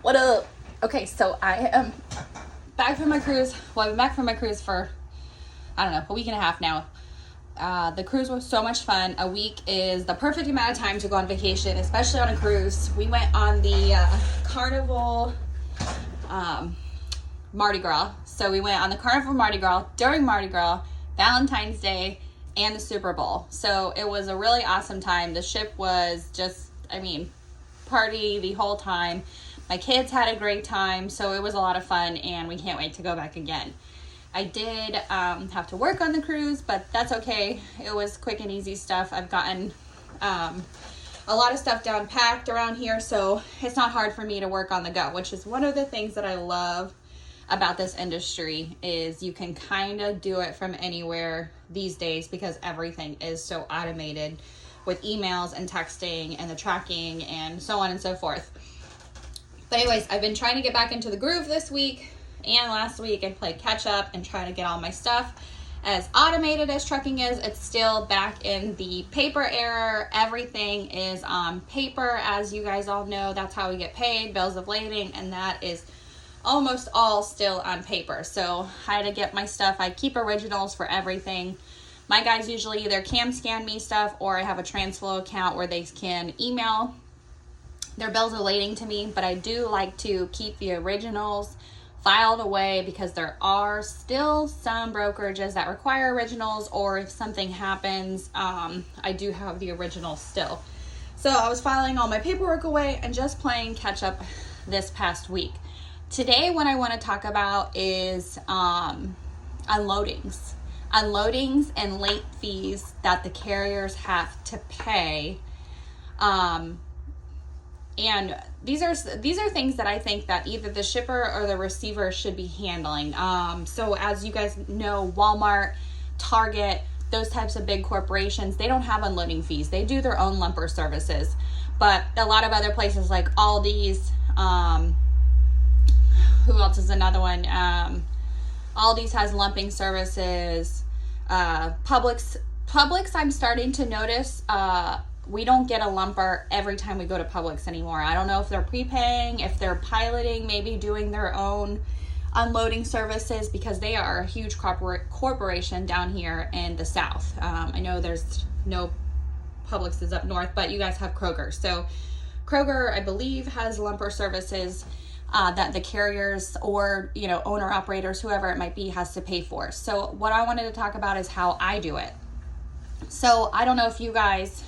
What up? Okay, so I am back from my cruise. Well, I've been back from my cruise for, I don't know, a week and a half now. The cruise was so much fun. A week is the perfect amount of time to go on vacation, especially on a cruise. We went on the Carnival Mardi Gras. So we went on the Carnival Mardi Gras during Mardi Gras, Valentine's Day, and the Super Bowl. So it was a really awesome time. The ship was just, party the whole time. My kids had a great time, so it was a lot of fun, and we can't wait to go back again. I did have to work on the cruise, but that's okay. It was quick and easy stuff. I've gotten a lot of stuff down packed around here, so it's not hard for me to work on the go, which is one of the things that I love about this industry is you can kind of do it from anywhere these days because everything is so automated with emails and texting and the tracking and so on and so forth. But anyways, I've been trying to get back into the groove this week and last week and play catch up and try to get all my stuff. As automated as trucking is, it's still back in the paper era. Everything is on paper, as you guys all know. That's how we get paid, bills of lading, and that is almost all still on paper. So I had to get my stuff. I keep originals for everything. My guys usually either cam scan me stuff or I have a TransFlow account where they can email their bills of lading to me, but I do like to keep the originals filed away because there are still some brokerages that require originals, or if something happens, I do have the originals still. So I was filing all my paperwork away and just playing catch up this past week. Today, what I want to talk about is unloadings and late fees that the carriers have to pay. And these are things that I think that either the shipper or the receiver should be handling. So as you guys know, Walmart, Target, those types of big corporations, they don't have unloading fees. They do their own lumper services. But a lot of other places like Aldi's, who else is another one? Aldi's has lumping services. Publix, I'm starting to notice, we don't get a lumper every time we go to Publix anymore. I don't know if they're prepaying, if they're piloting, maybe doing their own unloading services because they are a huge corporation down here in the South. I know there's no Publixes up north, but you guys have Kroger. So Kroger, I believe, has lumper services that the carriers or, owner operators, whoever it might be, has to pay for. So what I wanted to talk about is how I do it. So I don't know if you guys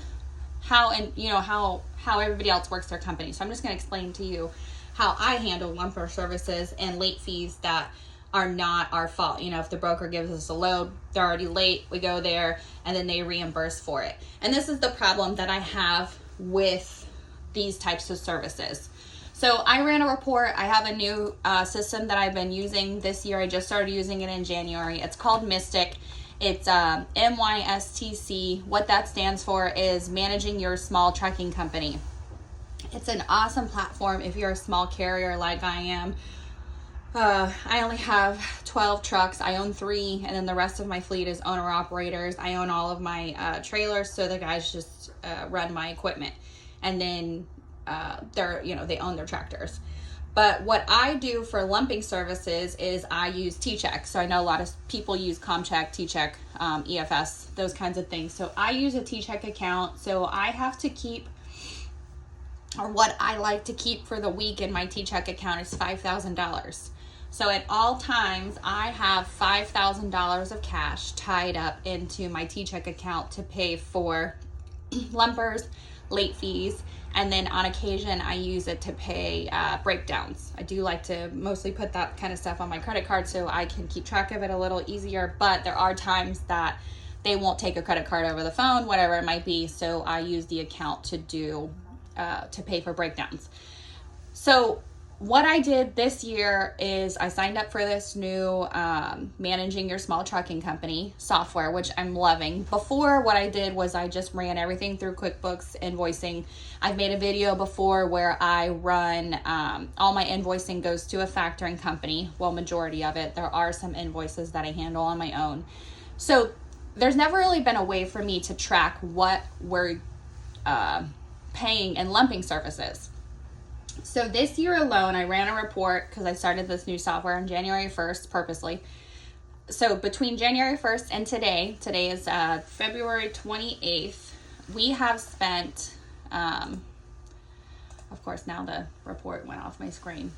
how everybody else works their company. So I'm just going to explain to you how I handle lumper services and late fees that are not our fault. If the broker gives us a load, they're already late, we go there, and then they reimburse for it. And this is the problem that I have with these types of services. So I ran a report. I have a new system that I've been using this year. I just started using it in January. It's called Mystic. It's MYSTC. What that stands for is Managing Your Small Trucking Company. It's an awesome platform if you're a small carrier like I am. I only have 12 trucks. I own 3, and then the rest of my fleet is owner-operators. I own all of my trailers, so the guys just run my equipment. And then they own their tractors. But what I do for lumping services is I use T-Check. So I know a lot of people use ComCheck, T-Check, EFS, those kinds of things. So I use a T-Check account. So I have to keep, or what I like to keep for the week in my T-Check account is $5,000. So at all times, I have $5,000 of cash tied up into my T-Check account to pay for lumpers, late fees, and then on occasion I use it to pay breakdowns. I do like to mostly put that kind of stuff on my credit card so I can keep track of it a little easier, but there are times that they won't take a credit card over the phone, whatever it might be, so I use the account to pay for breakdowns. So what I did this year is I signed up for this new Managing Your Small Trucking Company software, which I'm loving. Before, what I did was I just ran everything through QuickBooks invoicing. I've made a video before where I run all my invoicing goes to a factoring company. Well, majority of it. There are some invoices that I handle on my own. So there's never really been a way for me to track what we're paying in lumping services. So this year alone, I ran a report because I started this new software on January 1st purposely. So between January 1st and today is February 28th, we have spent, of course now the report went off my screen,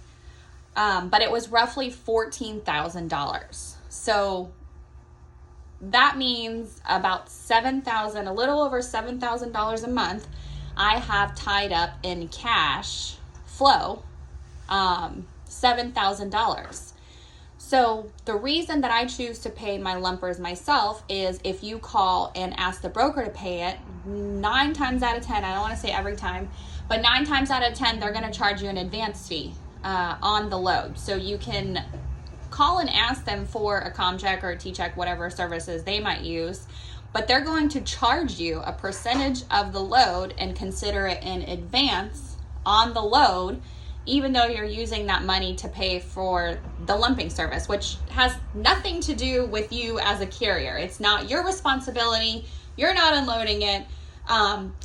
but it was roughly $14,000. So that means about $7,000, a little over $7,000 a month I have tied up in cash flow, $7,000. So the reason that I choose to pay my lumpers myself is if you call and ask the broker to pay it, 9 times out of 10, I don't want to say every time, but 9 times out of 10, they're going to charge you an advance fee on the load. So you can call and ask them for a CommCheck or a T-Check, whatever services they might use, but they're going to charge you a percentage of the load and consider it in advance on the load, even though you're using that money to pay for the lumping service, which has nothing to do with you as a carrier. It's not your responsibility. You're not unloading it.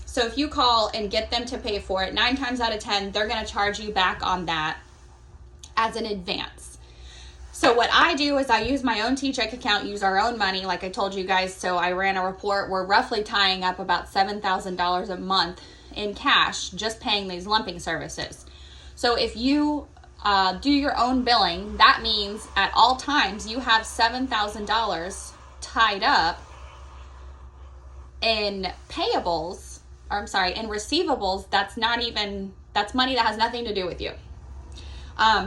So if you call and get them to pay for it, 9 times out of 10, they're going to charge you back on that as an advance. So what I do is I use my own T-Check account, use our own money, like I told you guys. So I ran a report. We're roughly tying up about $7,000 a month in cash, just paying these lumping services. So if you do your own billing, that means at all times you have $7,000 tied up in payables, or I'm sorry, in receivables. That's money that has nothing to do with you.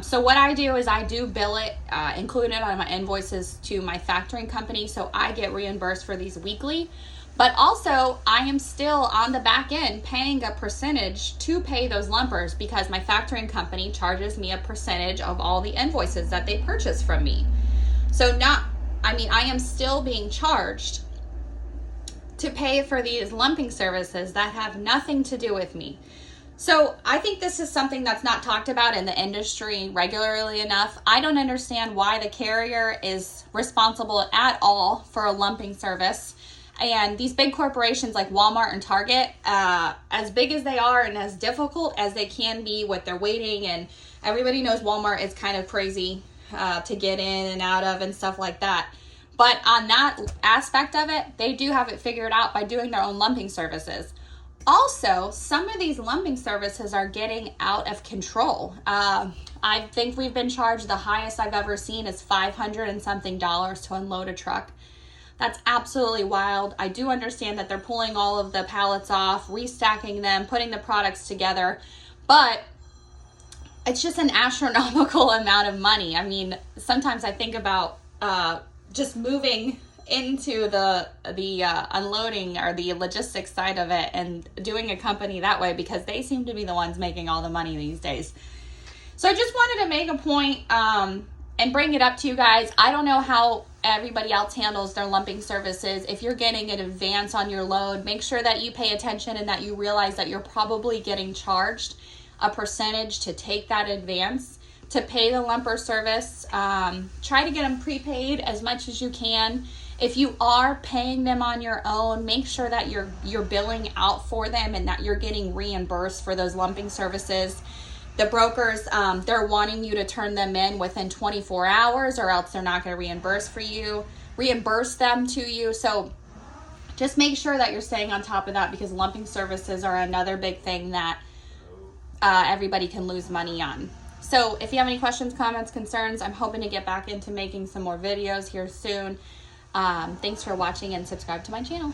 So what I do is I do bill it, include it on my invoices to my factoring company, so I get reimbursed for these weekly. But also, I am still on the back end paying a percentage to pay those lumpers because my factoring company charges me a percentage of all the invoices that they purchase from me. So I am still being charged to pay for these lumping services that have nothing to do with me. So I think this is something that's not talked about in the industry regularly enough. I don't understand why the carrier is responsible at all for a lumping service. And these big corporations like Walmart and Target, as big as they are and as difficult as they can be with their waiting, and everybody knows Walmart is kind of crazy to get in and out of and stuff like that. But on that aspect of it, they do have it figured out by doing their own lumping services. Also, some of these lumping services are getting out of control. I think we've been charged, the highest I've ever seen is $500 and something to unload a truck. That's absolutely wild. I do understand that they're pulling all of the pallets off, restacking them, putting the products together, but it's just an astronomical amount of money. I mean, sometimes I think about just moving into the unloading or the logistics side of it and doing a company that way, because they seem to be the ones making all the money these days. So I just wanted to make a point and bring it up to you guys. I don't know how everybody else handles their lumping services. If you're getting an advance on your load, make sure that you pay attention and that you realize that you're probably getting charged a percentage to take that advance to pay the lumper service. Try to get them prepaid as much as you can. If you are paying them on your own, make sure that you're billing out for them and that you're getting reimbursed for those lumping services. The brokers, they're wanting you to turn them in within 24 hours or else they're not going to reimburse them to you. So just make sure that you're staying on top of that, because lumping services are another big thing that everybody can lose money on. So if you have any questions, comments, concerns, I'm hoping to get back into making some more videos here soon. Thanks for watching and subscribe to my channel.